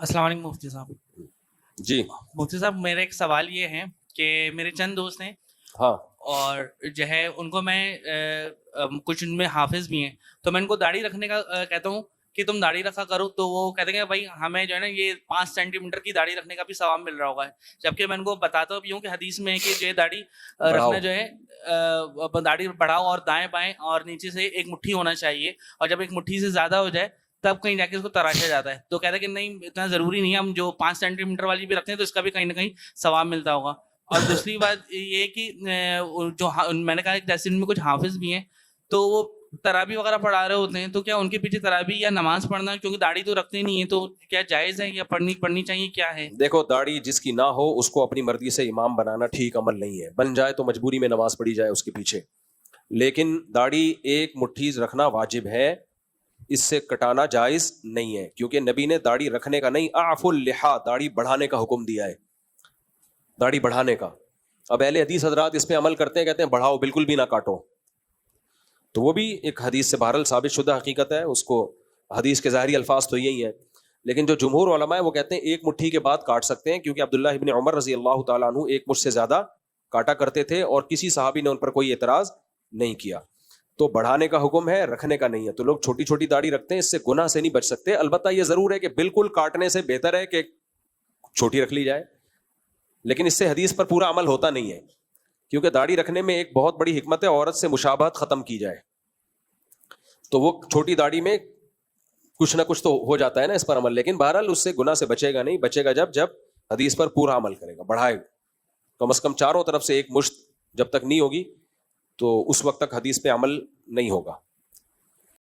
السلام علیکم مفتی صاحب. جی مفتی صاحب میرا ایک سوال یہ ہے کہ میرے چند دوست ہیں ہاں اور جو ہے ان کو میں کچھ ان میں حافظ بھی ہیں تو میں ان کو داڑھی رکھنے کا کہتا ہوں کہ تم داڑھی رکھا کرو تو وہ کہتے ہیں کہ بھائی ہمیں جو ہے نا یہ 5 سینٹی میٹر کی داڑھی رکھنے کا بھی ثواب مل رہا ہوگا. جبکہ میں ان کو بتاتا بھی ہوں کہ حدیث میں ہے کہ جو ہے داڑھی رکھنا جو ہے داڑھی بڑھاؤ اور دائیں بائیں اور نیچے سے ایک مٹھی ہونا چاہیے, اور جب ایک مٹھی سے زیادہ ہو جائے تب کہیں جا کے اس کو تراشا جاتا ہے. تو کہتا ہے کہ نہیں اتنا ضروری نہیں ہے, ہم جو 5 سینٹی میٹر والی بھی رکھتے ہیں تو اس کا بھی کہیں نہ کہیں ثواب ملتا ہوگا. اور دوسری بات یہ کہ جو میں نے کہا جیسے ان میں کچھ حافظ بھی ہیں تو وہ تراویح وغیرہ پڑھا رہے ہوتے ہیں, تو کیا ان کے پیچھے تراویح یا نماز پڑھنا, کیونکہ داڑھی تو رکھتے نہیں ہیں, تو کیا جائز ہے یا پڑھنی چاہیے, کیا ہے؟ دیکھو, داڑھی جس کی نہ ہو اس کو اپنی مرضی سے امام بنانا ٹھیک عمل نہیں ہے. بن جائے تو مجبوری میں نماز پڑھی جائے اس کے پیچھے, لیکن داڑھی ایک مٹھی رکھنا واجب ہے, اس سے کٹانا جائز نہیں ہے, کیونکہ نبی نے داڑھی رکھنے کا نہیں اعفوا اللحیٰ داڑھی بڑھانے کا حکم دیا ہے, داڑھی بڑھانے کا. اب اہل حدیث حضرات اس پہ عمل کرتے ہیں, کہتے ہیں بڑھاؤ بالکل بھی نہ کاٹو, تو وہ بھی ایک حدیث سے بہرحال ثابت شدہ حقیقت ہے, اس کو حدیث کے ظاہری الفاظ تو یہی ہیں. لیکن جو جمہور علماء ہیں وہ کہتے ہیں ایک مٹھی کے بعد کاٹ سکتے ہیں, کیونکہ عبداللہ ابن عمر رضی اللہ تعالیٰ عنہ ایک مٹھ سے زیادہ کاٹا کرتے تھے اور کسی صحابی نے ان پر کوئی اعتراض نہیں کیا. تو بڑھانے کا حکم ہے, رکھنے کا نہیں ہے. تو لوگ چھوٹی چھوٹی داڑھی رکھتے ہیں, اس سے گناہ سے نہیں بچ سکتے. البتہ یہ ضرور ہے کہ بالکل کاٹنے سے بہتر ہے کہ چھوٹی رکھ لی جائے, لیکن اس سے حدیث پر پورا عمل ہوتا نہیں ہے, کیونکہ داڑھی رکھنے میں ایک بہت بڑی حکمت ہے عورت سے مشابہت ختم کی جائے. تو وہ چھوٹی داڑھی میں کچھ نہ کچھ تو ہو جاتا ہے نا اس پر عمل, لیکن بہرحال اس سے گناہ سے بچے گا نہیں. بچے گا جب حدیث پر پورا عمل کرے گا, بڑھائے گا کم از کم چاروں طرف سے ایک مشت جب تک نہیں ہوگی تو اس وقت تک حدیث پہ عمل نہیں ہوگا.